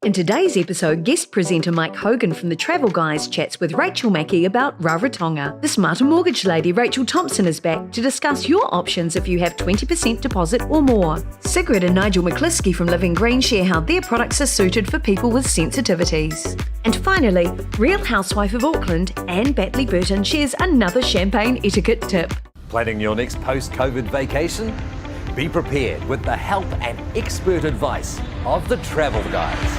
In today's episode, guest presenter Mike Hogan from the Travel Guys chats with Rachel Mackey about Rarotonga. The Smarter Mortgage lady Rachel Thompson is back to discuss your options if you have 20% deposit or more. Sigrid and Nigel McCliskey from Living Green share how their products are suited for people with sensitivities. And finally, Real Housewife of Auckland, Anne Batley Burton shares another champagne etiquette tip. Planning your next post-COVID vacation? Be prepared with the help and expert advice of the Travel Guys.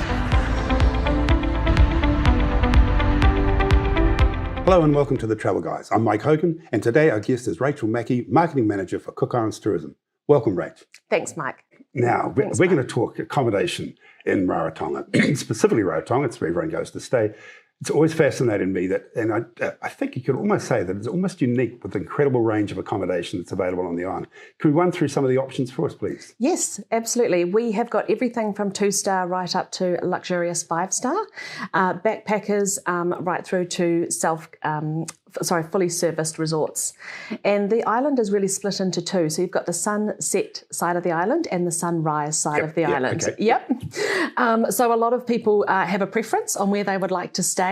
Hello and welcome to the Travel Guys. I'm Mike Hogan, and today our guest is Rachel Mackey, Marketing Manager for Cook Islands Tourism. Welcome, Rach. Thanks, Mike. Now, we're going to talk accommodation in Rarotonga, specifically Rarotonga. It's where everyone goes to stay. It's always fascinated me that, and I think you could almost say that it's almost unique with the incredible range of accommodation that's available on the island. Can we run through some of the options for us, please? Yes, absolutely. We have got everything from 2-star right up to luxurious 5-star, backpackers right through to fully serviced resorts. And the island is really split into two. So you've got the sunset side of the island and the sunrise side of the island. Okay. Yep. So a lot of people have a preference on where they would like to stay,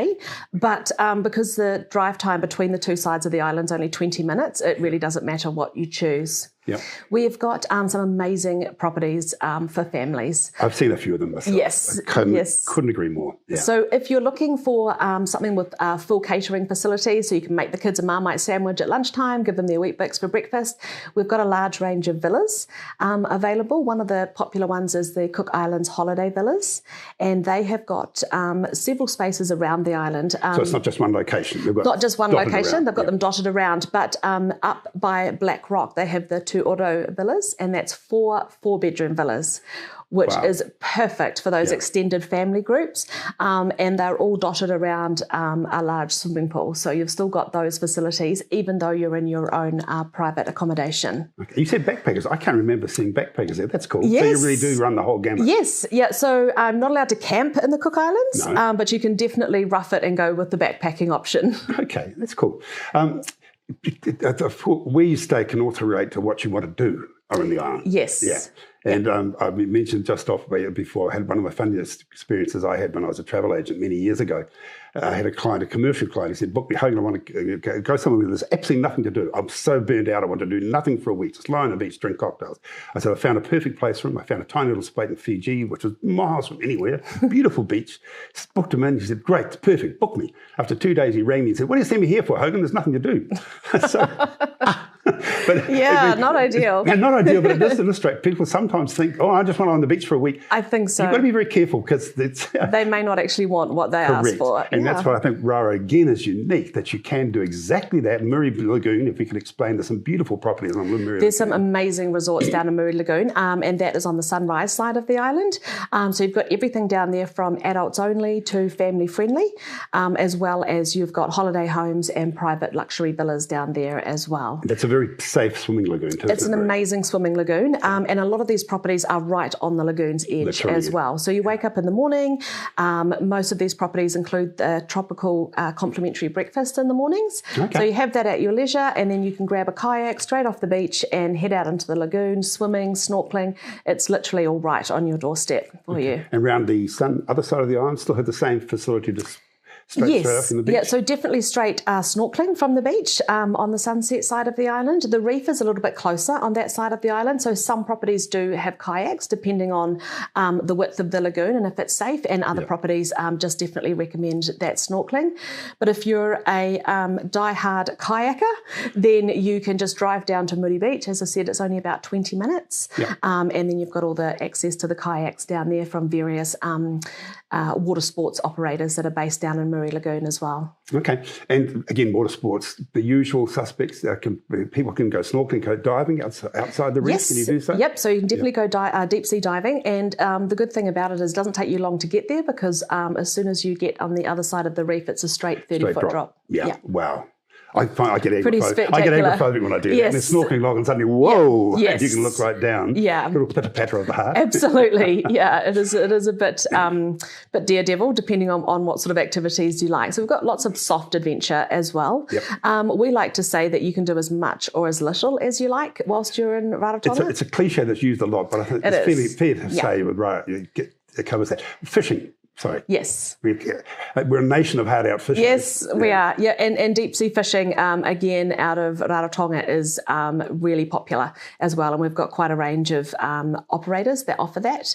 but because the drive time between the two sides of the island is only 20 minutes, it really doesn't matter what you choose. Yep. We've got some amazing properties for families. I've seen a few of them myself. Yes. Couldn't agree more. Yeah. So if you're looking for something with a full catering facility, so you can make the kids a Marmite sandwich at lunchtime, give them their Weet-Bix for breakfast, we've got a large range of villas available. One of the popular ones is the Cook Islands Holiday Villas, and they have got several spaces around the island. So it's not just one location. They've got not just one location. Around. They've got them dotted around, but up by Black Rock, they have the 2 auto villas, and that's 4 4-bedroom villas, which is perfect for those extended family groups. And they're all dotted around a large swimming pool. So you've still got those facilities, even though you're in your own private accommodation. Okay. You said backpackers. I can't remember seeing backpackers there. That's cool. Yes. So you really do run the whole gamut. Yes. Yeah. So I'm not allowed to camp in the Cook Islands, No. but you can definitely rough it and go with the backpacking option. Okay, that's cool. Where you stay can also relate to what you want to do on the island. Yes. Yeah. And I mentioned just off before, I had one of my funniest experiences I had when I was a travel agent many years ago. I had a commercial client, he said, book me, Hogan, I want to go somewhere where there's absolutely nothing to do. I'm so burnt out, I want to do nothing for a week. Just lie on the beach, drink cocktails. I said, I found a perfect place for him. I found a tiny little spot in Fiji, which was miles from anywhere. Beautiful beach. Just booked him in. He said, great, it's perfect, book me. After 2 days, he rang me and said, what do you send me here for, Hogan? There's nothing to do. Not ideal. Yeah, not ideal, but it does illustrate. People sometimes think, I just want to on the beach for a week. I think so. You've got to be very careful because they may not actually want what they ask for. And that's why I think Raro, again, is unique, that you can do exactly that. Murray Lagoon, if we can explain, there's some beautiful properties on Murray Lagoon. There's some amazing resorts down in Murray Lagoon, and that is on the sunrise side of the island. So you've got everything down there from adults only to family friendly, as well as you've got holiday homes and private luxury villas down there as well. That's a very safe swimming lagoon too. It's an amazing swimming lagoon, and a lot of these properties are right on the lagoon's edge as well. So you wake up in the morning. Most of these properties include the tropical complimentary breakfast in the mornings. Okay. So you have that at your leisure, and then you can grab a kayak straight off the beach and head out into the lagoon, swimming, snorkeling. It's literally all right on your doorstep for you. And around the other side of the island, still have the same facility to straight surf in the beach? Yeah, so definitely straight snorkeling from the beach on the sunset side of the island. The reef is a little bit closer on that side of the island, so some properties do have kayaks depending on the width of the lagoon and if it's safe, and other properties just definitely recommend that snorkeling. But if you're a die-hard kayaker, then you can just drive down to Moody Beach. As I said, it's only about 20 minutes, and then you've got all the access to the kayaks down there from various water sports operators that are based down in Murray Lagoon as well. Okay. And again, water sports, the usual suspects, people can go snorkeling, go diving outside the reef. Yes. Can you do so? Yep. So you can definitely go deep sea diving. And the good thing about it is it doesn't take you long to get there, because as soon as you get on the other side of the reef, it's a straight 30-foot drop. Yeah. Wow. I get pretty spectacular. agoraphobic when I do that. And it's snorkeling log and suddenly, whoa, and you can look right down. Yeah. A little pitter of the heart. Absolutely. Yeah, it is a bit daredevil, depending on what sort of activities you like. So we've got lots of soft adventure as well. Yep. We like to say that you can do as much or as little as you like whilst you're in Rarotonga. It's a cliche that's used a lot, but I think it's fair to say with it covers that. Fishing. Sorry. Yes. We're a nation of hard out fishing. Yes, we are. Yeah, and deep sea fishing, again, out of Rarotonga is really popular as well. And we've got quite a range of operators that offer that,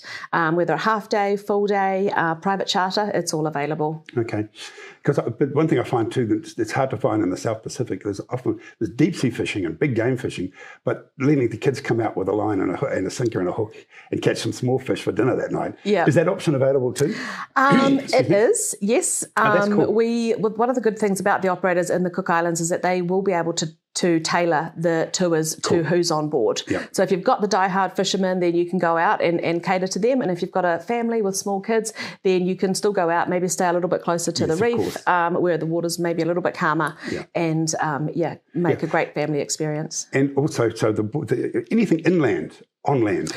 whether a half day, full day, private charter, it's all available. Okay. But one thing I find too that it's hard to find in the South Pacific is often there's deep sea fishing and big game fishing, but letting the kids come out with a line and a sinker and a hook and catch some small fish for dinner that night. Yeah. Is that option available too? It is, yes. That's cool. One of the good things about the operators in the Cook Islands is that they will be able to tailor the tours to who's on board. Yeah. So if you've got the diehard fishermen, then you can go out and cater to them. And if you've got a family with small kids, then you can still go out, maybe stay a little bit closer to the reef, where the water's maybe a little bit calmer, and make a great family experience. And also, so anything inland, on land.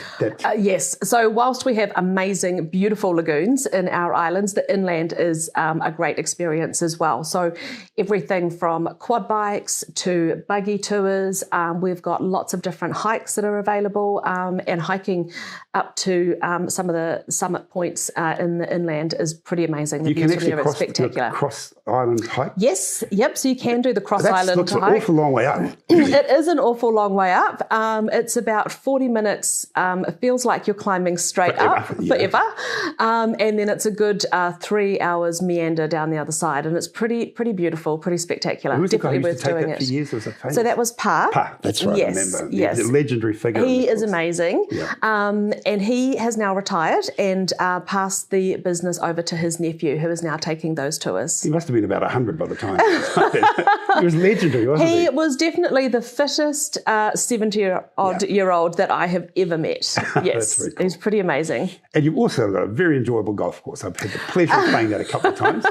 Yes. So whilst we have amazing, beautiful lagoons in our islands, the inland is a great experience as well. So everything from quad bikes to buggy tours. We've got lots of different hikes that are available, and hiking up to some of the summit points in the inland is pretty amazing. The you can actually cross island hike? Yes. Yep. So you can do the cross island hike. That's an awful long way up. It is an awful long way up. It's about 40 minutes. It feels like you're climbing straight up forever. And then it's a good 3 hours meander down the other side. And it's pretty beautiful, pretty spectacular. Who was the guy Definitely who used worth to take doing that it. for years? Was it famous? So that was Pa. Pa, that's right, yes, I remember. Yes. The legendary figure. He is amazing. Yeah. And he has now retired and passed the business over to his nephew, who is now taking those tours. He must have been about 100 by the time. He was legendary, wasn't he? He was definitely the fittest 70-year-old that I have ever met. Yes, That's very cool. He's pretty aming. And you've also got a very enjoyable golf course. I've had the pleasure of playing that a couple of times.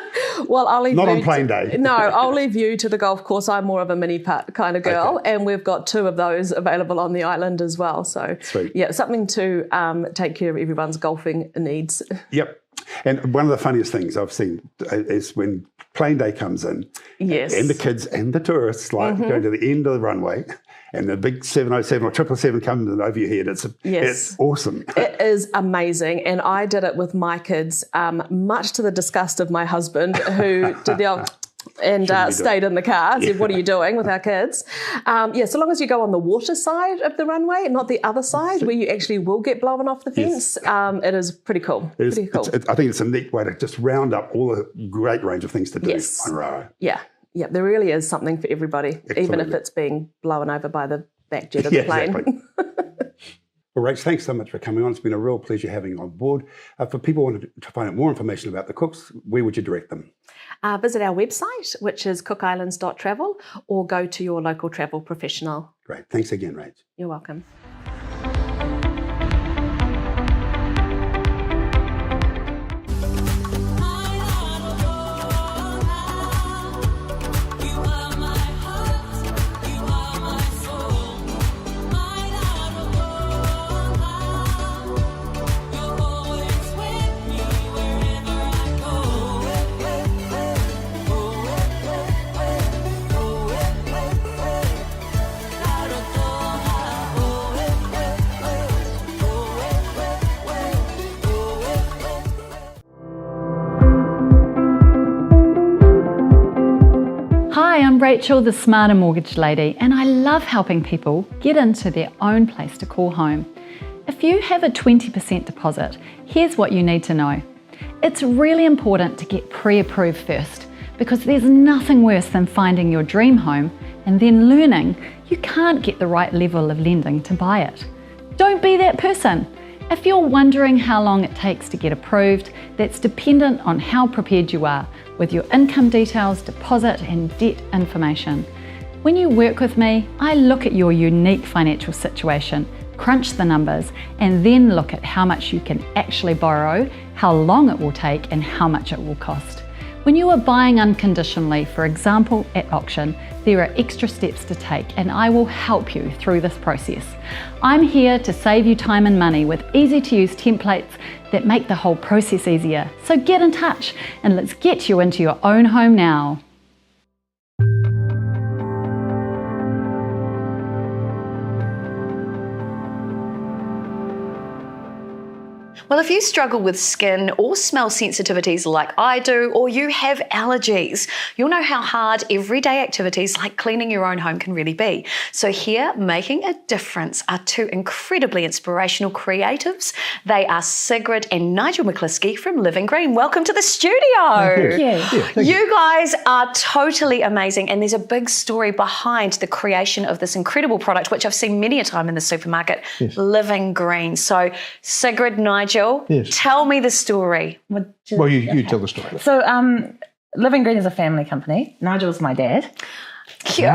Well, I'll leave Not you on playing day. No, I'll leave you to the golf course. I'm more of a mini putt kind of girl, and we've got 2 of those available on the island as well. So, Sweet. Yeah, something to take care of everyone's golfing needs. Yep. And one of the funniest things I've seen is when plane day comes in, yes, and the kids and the tourists go to the end of the runway, and the big 707 or 777 comes over your head. It's awesome. It is amazing. And I did it with my kids, much to the disgust of my husband, who did the old... and stayed in the car, said, what are you doing with our kids? So long as you go on the water side of the runway, not the other side where you actually will get blown off the fence, it is pretty cool. I think it's a neat way to just round up all the great range of things to do on Raro. Yeah, there really is something for everybody, Absolutely. even if it's being blown over by the back jet of the plane. Exactly. Well, Rach, thanks so much for coming on. It's been a real pleasure having you on board. For people who wanted to find out more information about the Cooks, where would you direct them? Visit our website, which is cookislands.travel, or go to your local travel professional. Great. Thanks again, Rach. You're welcome. Hi, I'm Rachel, the Smarter Mortgage Lady, and I love helping people get into their own place to call home. If you have a 20% deposit, here's what you need to know. It's really important to get pre-approved first, because there's nothing worse than finding your dream home and then learning you can't get the right level of lending to buy it. Don't be that person. If you're wondering how long it takes to get approved, that's dependent on how prepared you are with your income details, deposit and debt information. When you work with me, I look at your unique financial situation, crunch the numbers, and then look at how much you can actually borrow, how long it will take, and how much it will cost. When you are buying unconditionally, for example at auction, there are extra steps to take, and I will help you through this process. I'm here to save you time and money with easy-to-use templates that make the whole process easier. So get in touch and let's get you into your own home now. Well, if you struggle with skin or smell sensitivities like I do, or you have allergies, you'll know how hard everyday activities like cleaning your own home can really be. So here, making a difference, are two incredibly inspirational creatives. They are Sigrid and Nigel McCliskey from Living Green. Welcome to the studio. Thank you. Yeah. You guys are totally amazing, and there's a big story behind the creation of this incredible product, which I've seen many a time in the supermarket, Yes. Living Green. So, Sigrid, Nigel, Yes. tell me the story. Well, you tell the story. So, Living Green is a family company. Nigel's my dad, Cute.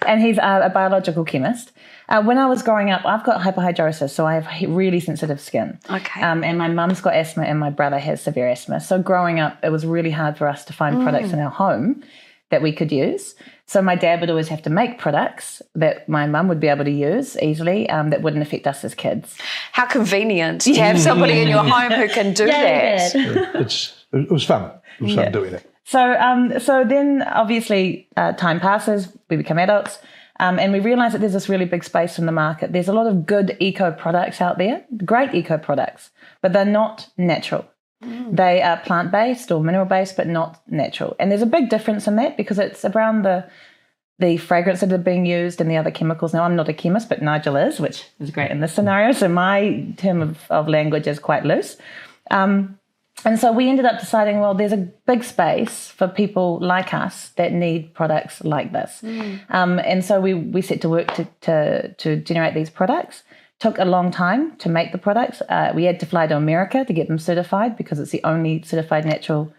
and he's a biological chemist. When I was growing up, I've got hyperhidrosis, so I have really sensitive skin. Okay. And my mum's got asthma, and my brother has severe asthma. So growing up, it was really hard for us to find products in our home that we could use. So my dad would always have to make products that my mum would be able to use easily, that wouldn't affect us as kids. How convenient to have somebody in your home who can do that. It was fun. It was fun doing it. So then obviously time passes, we become adults, and we realise that there's this really big space in the market. There's a lot of good eco products out there, great eco products, but they're not natural. They are plant-based or mineral-based, but not natural. And there's a big difference in that because it's around the fragrance that are being used and the other chemicals. Now, I'm not a chemist, but Nigel is, which is great in this scenario. So my term of language is quite loose. And so we ended up deciding, well, there's a big space for people like us that need products like this. And so we set to work to generate these products. Took a long time to make the products. We had to fly to America to get them certified because it's the only certified natural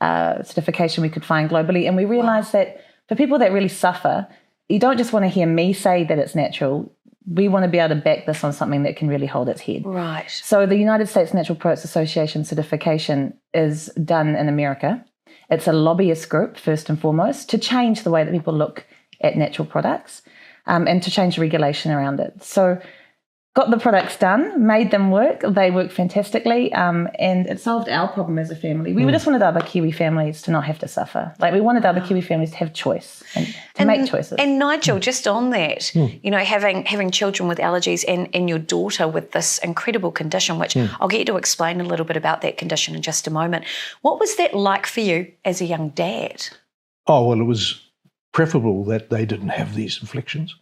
certification we could find globally. And we realized that for people that really suffer, you don't just want to hear me say that it's natural. We want to be able to back this on something that can really hold its head. Right. So the United States Natural Products Association certification is done in America. It's a lobbyist group, first and foremost, to change the way that people look at natural products and to change the regulation around it. So got the products done, made them work. They work fantastically, and it solved our problem as a family. We just wanted other Kiwi families to not have to suffer. Like, we wanted other Kiwi families to have choice and to make choices. And Nigel, just on that, you know, having children with allergies and your daughter with this incredible condition, which I'll get you to explain a little bit about that condition in just a moment. What was that like for you as a young dad? Oh, well, it was preferable that they didn't have these inflictions.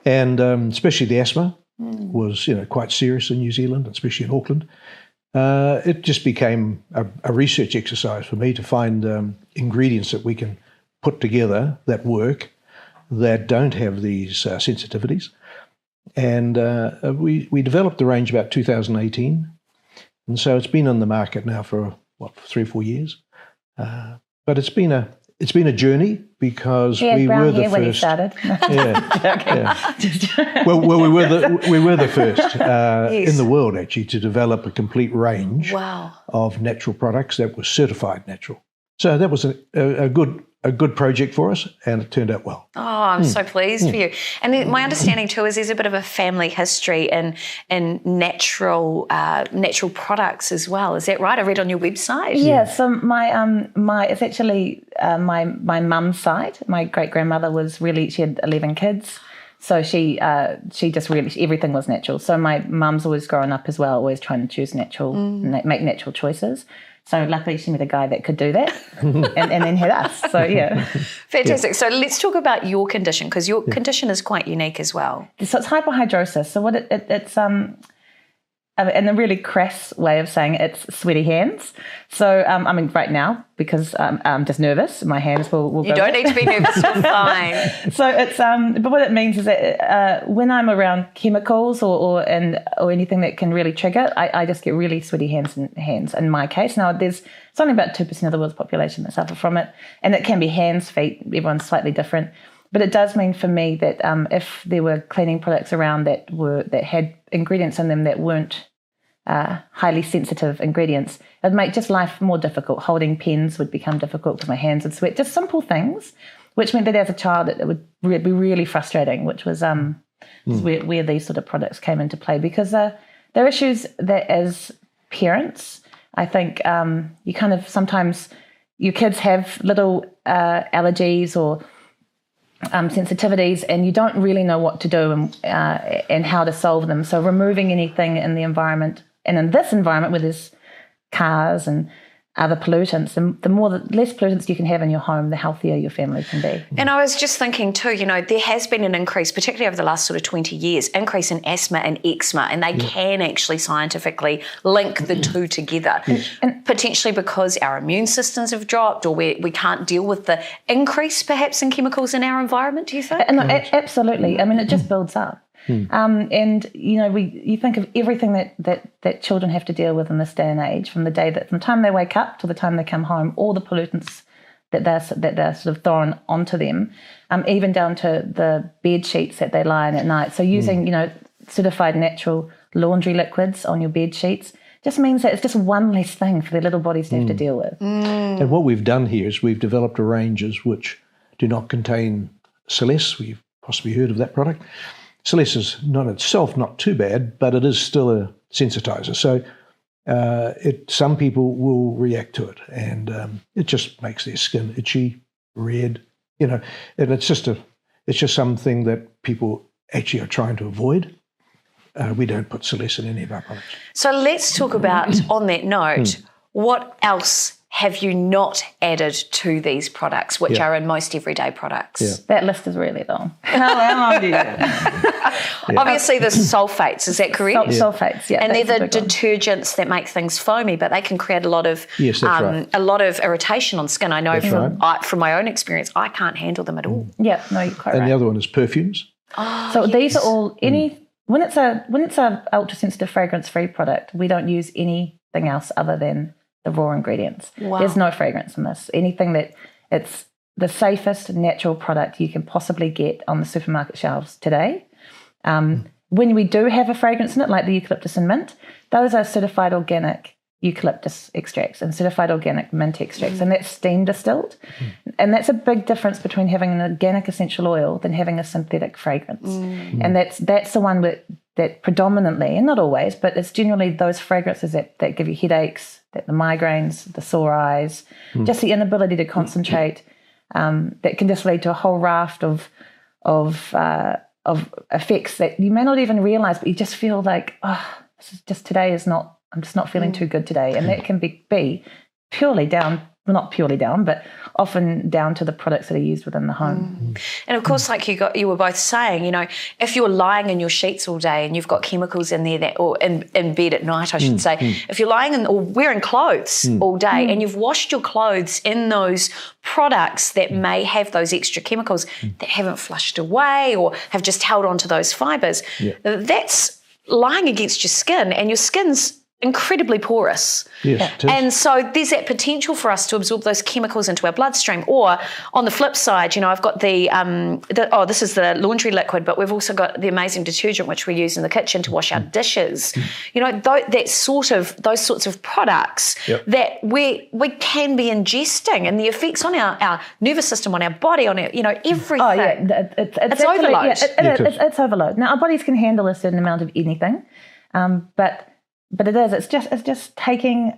And especially the asthma was, quite serious in New Zealand, especially in Auckland. It just became a research exercise for me to find ingredients that we can put together that work, that don't have these sensitivities. And we developed the range about 2018. And so it's been on the market now for, 3 or 4 years. But it's been a journey because we were the first. When he started. Well, we were the first in the world actually to develop a complete range of natural products that were certified natural. So that was a good project for us, and it turned out well. Oh, I'm so pleased for you. And my understanding too is there's a bit of a family history in natural products as well. Is that right? I read on your website. Yeah. So it's actually my mum's side. My great grandmother she had 11 kids. So she just really, everything was natural. So my mum's always grown up as well, always trying to choose natural, make natural choices. So luckily she met a guy that could do that and then had us. So, yeah. Fantastic. So let's talk about your condition, because your condition is quite unique as well. So it's hyperhidrosis. So what it's in a really crass way of saying it's sweaty hands. So, right now, because I'm just nervous, my hands will You go don't wet. need to be nervous, you're fine. So it's, but what it means is that when I'm around chemicals or anything that can really trigger, I just get really sweaty hands in my case. Now, there's only about 2% of the world's population that suffer from it, and it can be hands, feet, everyone's slightly different. But it does mean for me that if there were cleaning products around that had ingredients in them that weren't highly sensitive ingredients, it would make just life more difficult. Holding pens would become difficult because my hands would sweat. Just simple things, which meant that as a child it would be really frustrating, which was where these sort of products came into play. Because there are issues that as parents, I think you kind of sometimes your kids have little allergies or sensitivities, and you don't really know what to do and how to solve them. So removing anything in the environment And in this environment where there's cars and other pollutants, the less pollutants you can have in your home, the healthier your family can be. And I was just thinking too, there has been an increase, particularly over the last sort of 20 years, increase in asthma and eczema, and they can actually scientifically link the two together. And potentially because our immune systems have dropped, or we can't deal with the increase perhaps in chemicals in our environment, do you think? Absolutely. I mean, it just builds up. And you think of everything that children have to deal with in this day and age, from the time they wake up to the time they come home, all the pollutants that they're sort of thrown onto them, even down to the bed sheets that they lie in at night. So using certified natural laundry liquids on your bed sheets just means that it's just one less thing for their little bodies to have to deal with. And what we've done here is we've developed ranges which do not contain Celeste. We've possibly heard of that product. Celeste is not too bad, but it is still a sensitizer. So some people will react to it, and it just makes their skin itchy, red, and it's just something that people actually are trying to avoid. We don't put Celeste in any of our products. So let's talk about, on that note, what else have you not added to these products, which are in most everyday products? Yeah. That list is really long. How long do you Obviously, the sulfates, is that correct? Sulfates, yeah. And they're the detergents that make things foamy, but they can create a lot of a lot of irritation on skin. I know from my own experience, I can't handle them at all. Yeah, no, you're quite right. And the other one is perfumes. These are all when it's a ultra sensitive fragrance free product, we don't use anything else other than the raw ingredients. Wow. There's no fragrance in this. Anything that it's the safest natural product you can possibly get on the supermarket shelves today. When we do have a fragrance in it, like the eucalyptus and mint, those are certified organic eucalyptus extracts and certified organic mint extracts, and that's steam distilled. And that's a big difference between having an organic essential oil than having a synthetic fragrance. And that's the one that predominantly, and not always, but it's generally those fragrances that give you headaches, the migraines, the sore eyes, just the inability to concentrate, that can just lead to a whole raft of effects that you may not even realize, but you just feel like, I'm just not feeling too good today. And that can be purely down, well, not purely down, but often down to the products that are used within the home. And of course, like you were both saying, if you're lying in your sheets all day and you've got chemicals in there or in bed at night, I should say, if you're lying or wearing clothes all day and you've washed your clothes in those products that may have those extra chemicals that haven't flushed away or have just held on to those fibres, that's lying against your skin, and your skin's incredibly porous. Yes, and so there's that potential for us to absorb those chemicals into our bloodstream. Or on the flip side, I've got this is the laundry liquid, but we've also got the amazing detergent which we use in the kitchen to wash our dishes. Those sorts of products that we can be ingesting, and the effects on our nervous system, on our body, on our, everything. Oh yeah, it's overload. It's overload. Now our bodies can handle a certain amount of anything, but it is. It's just taking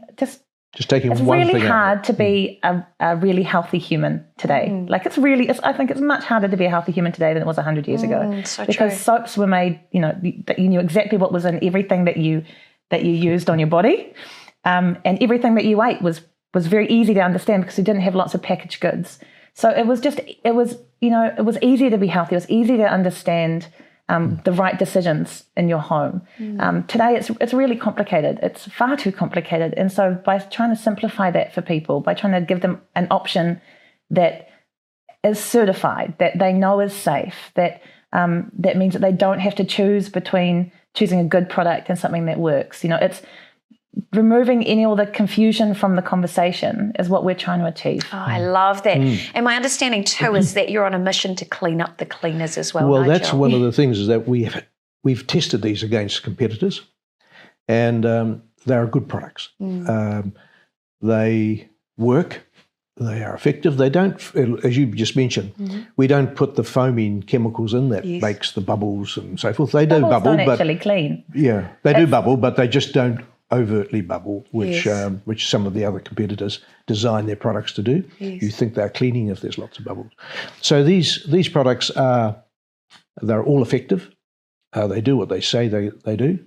taking it's one thing out. It's really hard to be a really healthy human today. Like I think it's much harder to be a healthy human today than it was 100 years ago. So because true. soaps were made, that you knew exactly what was in everything that you used on your body, and everything that you ate was very easy to understand because you didn't have lots of packaged goods. So it was easier to be healthy. It was easy to understand the right decisions in your home. Today it's really complicated. It's far too complicated. And so by trying to simplify that for people, by trying to give them an option that is certified, that they know is safe, that means that they don't have to choose between choosing a good product and something that works. It's removing any of the confusion from the conversation is what we're trying to achieve. Oh, I love that. And my understanding too is that you're on a mission to clean up the cleaners as well. Well, Nigel. that's one of the things, is that we've tested these against competitors, and they are good products. They work. They are effective. They don't, as you just mentioned, we don't put the foaming chemicals in that makes the bubbles and so forth. They do bubble, don't but actually clean. Yeah, they do bubble, but they just don't overtly bubble, which some of the other competitors design their products to do. You think they're cleaning if there's lots of bubbles. So these products they're all effective. They do what they say they do.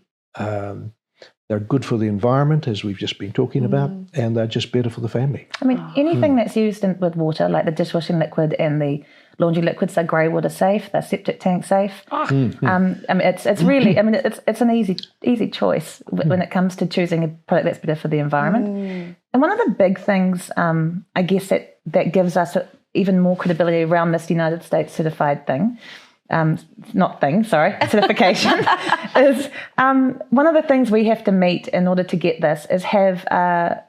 they're good for the environment, as we've just been talking about, and they're just better for the family. I mean, anything that's used with water, like the dishwashing liquid and the laundry liquids, are grey water safe, they're septic tank safe. I mean, it's really, I mean, it's an easy choice when it comes to choosing a product that's better for the environment. And one of the big things, I guess, that gives us even more credibility around this United States certified thing, certification, is one of the things we have to meet in order to get this is have a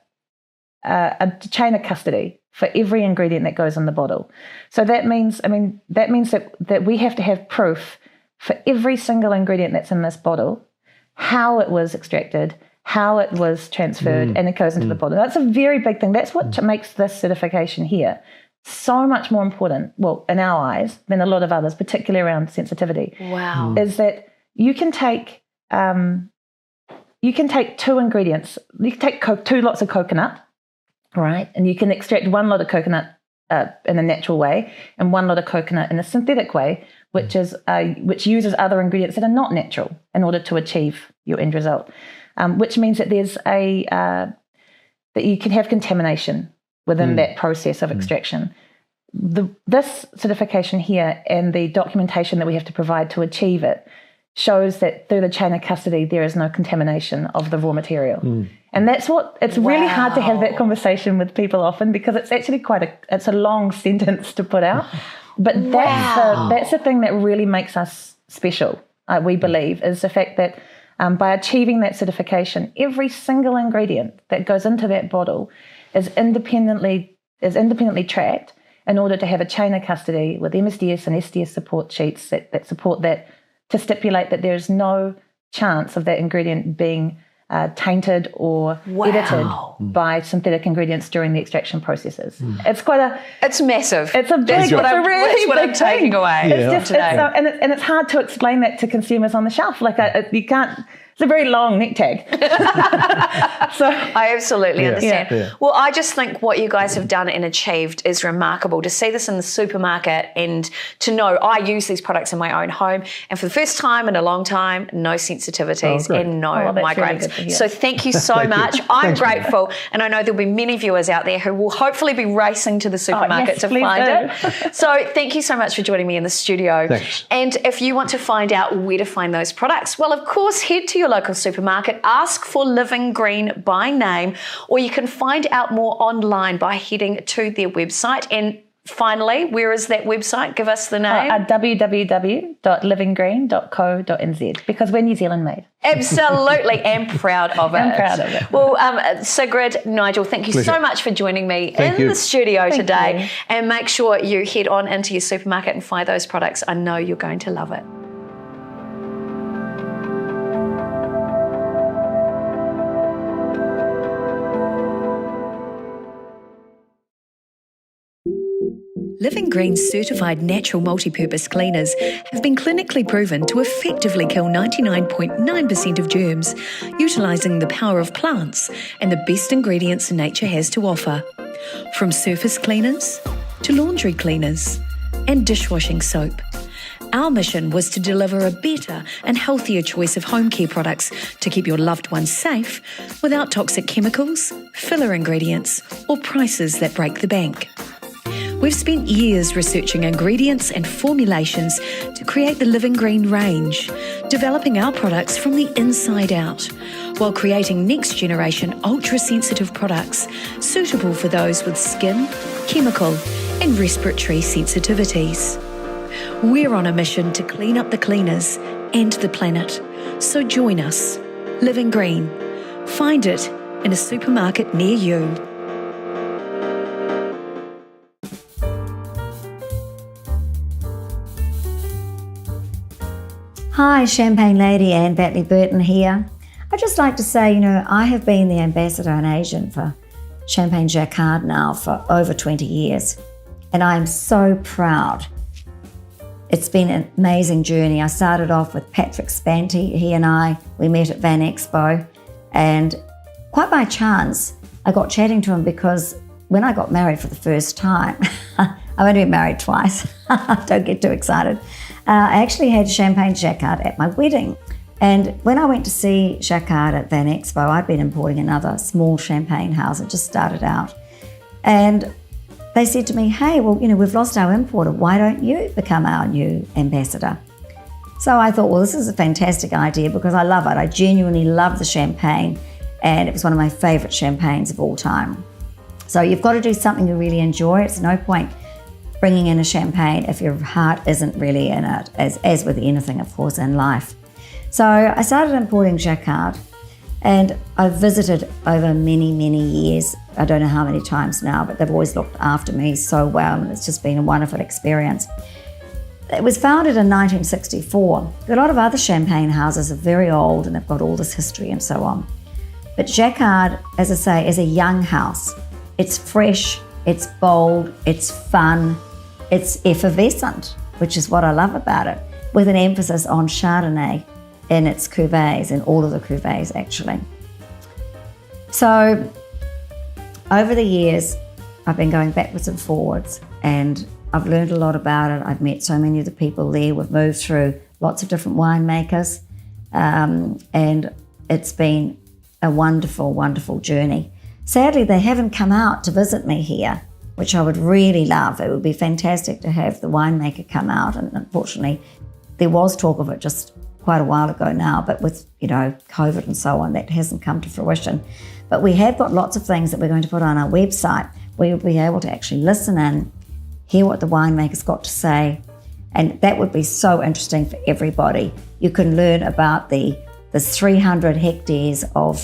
chain of custody for every ingredient that goes in the bottle. So that means that we have to have proof for every single ingredient that's in this bottle, how it was extracted, how it was transferred, and it goes into the bottle. That's a very big thing. That's what makes this certification here so much more important, well, in our eyes, than a lot of others, particularly around sensitivity. Wow. Is that you can take two ingredients. You can take 2 lots of coconut, right? And you can extract 1 lot of coconut in a natural way and 1 lot of coconut in a synthetic way, which uses other ingredients that are not natural in order to achieve your end result. Which means that there's that you can have contamination within that process of extraction. This certification here and the documentation that we have to provide to achieve it shows that through the chain of custody there is no contamination of the raw material. And that's what, it's really hard to have that conversation with people often, because it's actually it's a long sentence to put out. But that's the thing that really makes us special, we believe, is the fact that by achieving that certification, every single ingredient that goes into that bottle is independently tracked in order to have a chain of custody with MSDS and SDS support sheets that support that, to stipulate that there is no chance of that ingredient being tainted or edited by synthetic ingredients during the extraction processes. It's massive. It's a big, That's what I'm taking away. It's it's hard to explain that to consumers on the shelf. Like you can't. It's a very long neck tag. So I absolutely understand. Yeah. Well, I just think what you guys have done and achieved is remarkable. To see this in the supermarket and to know I use these products in my own home, and for the first time in a long time, no sensitivities and no migraines. Really, so thank you so much. I'm grateful, and I know there'll be many viewers out there who will hopefully be racing to the supermarket to find it. So thank you so much for joining me in the studio. Thanks. And if you want to find out where to find those products, well, of course, head to your local supermarket, ask for Living Green by name, or you can find out more online by heading to their website. And finally, where is that website? Give us the name. www.livinggreen.co.nz, because we're New Zealand made. Absolutely, and proud of it. I'm proud of it. Well, Sigrid, Nigel, thank you so much for joining me in the studio today. And make sure you head on into your supermarket and find those products. I know you're going to love it. Living Green's certified natural multi-purpose cleaners have been clinically proven to effectively kill 99.9% of germs, utilising the power of plants and the best ingredients nature has to offer. From surface cleaners to laundry cleaners and dishwashing soap. Our mission was to deliver a better and healthier choice of home care products to keep your loved ones safe without toxic chemicals, filler ingredients, or prices that break the bank. We've spent years researching ingredients and formulations to create the Living Green range, developing our products from the inside out, while creating next-generation ultra-sensitive products suitable for those with skin, chemical, and respiratory sensitivities. We're on a mission to clean up the cleaners and the planet, so join us. Living Green. Find it in a supermarket near you. Hi, Champagne Lady, Anne Batley Burton here. I'd just like to say, I have been the ambassador and agent for Champagne Jacquard now for over 20 years, and I'm so proud. It's been an amazing journey. I started off with Patrick Spanty. He and we met at Van Expo, and quite by chance, I got chatting to him because when I got married for the first time, I've only been married twice, don't get too excited. I actually had Champagne Jacquard at my wedding, And when I went to see Jacquard at Van Expo, I'd been importing another small champagne house. It just started out. And they said to me, hey, well, we've lost our importer. Why don't you become our new ambassador? So I thought, well, this is a fantastic idea because I love it. I genuinely love the champagne, and it was one of my favourite champagnes of all time. So you've got to do something you really enjoy. It's no point bringing in a champagne if your heart isn't really in it, as with anything, of course, in life. So I started importing Jacquard, and I've visited over many, many years. I don't know how many times now, but they've always looked after me so well, and it's just been a wonderful experience. It was founded in 1964. A lot of other champagne houses are very old and they've got all this history and so on. But Jacquard, as I say, is a young house. It's fresh, it's bold, it's fun, it's effervescent, which is what I love about it, with an emphasis on Chardonnay in its cuvées, in all of the cuvées actually. So over the years, I've been going backwards and forwards, and I've learned a lot about it. I've met so many of the people there. We've moved through lots of different winemakers, and it's been a wonderful, wonderful journey. Sadly, they haven't come out to visit me here, which I would really love. It would be fantastic to have the winemaker come out, and unfortunately, there was talk of it just quite a while ago now, but with COVID and so on, that hasn't come to fruition. But we have got lots of things that we're going to put on our website where you'll be able to actually listen in, hear what the winemaker's got to say, and that would be so interesting for everybody. You can learn about the 300 hectares of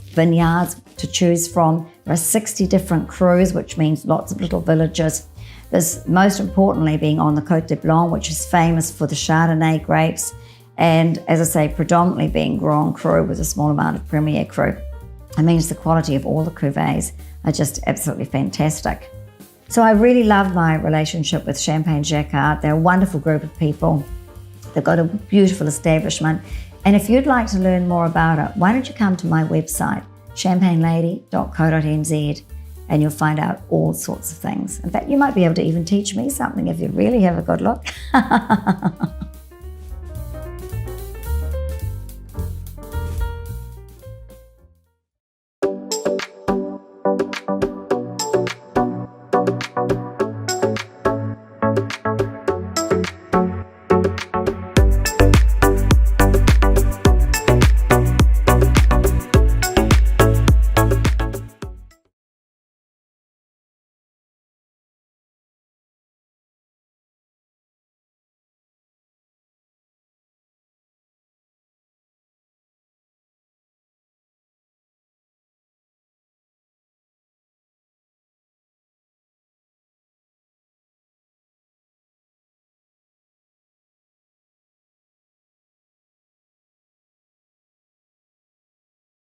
vineyards to choose from. There are 60 different crus, which means lots of little villages. There's, most importantly, being on the Côte de Blanc, which is famous for the Chardonnay grapes, and as I say, predominantly being Grand Cru with a small amount of Premier Cru. It means the quality of all the cuvées are just absolutely fantastic. So I really love my relationship with Champagne Jacquard. They're a wonderful group of people. They've got a beautiful establishment. And if you'd like to learn more about it, why don't you come to my website, champagnelady.co.nz, and you'll find out all sorts of things. In fact, you might be able to even teach me something if you really have a good look.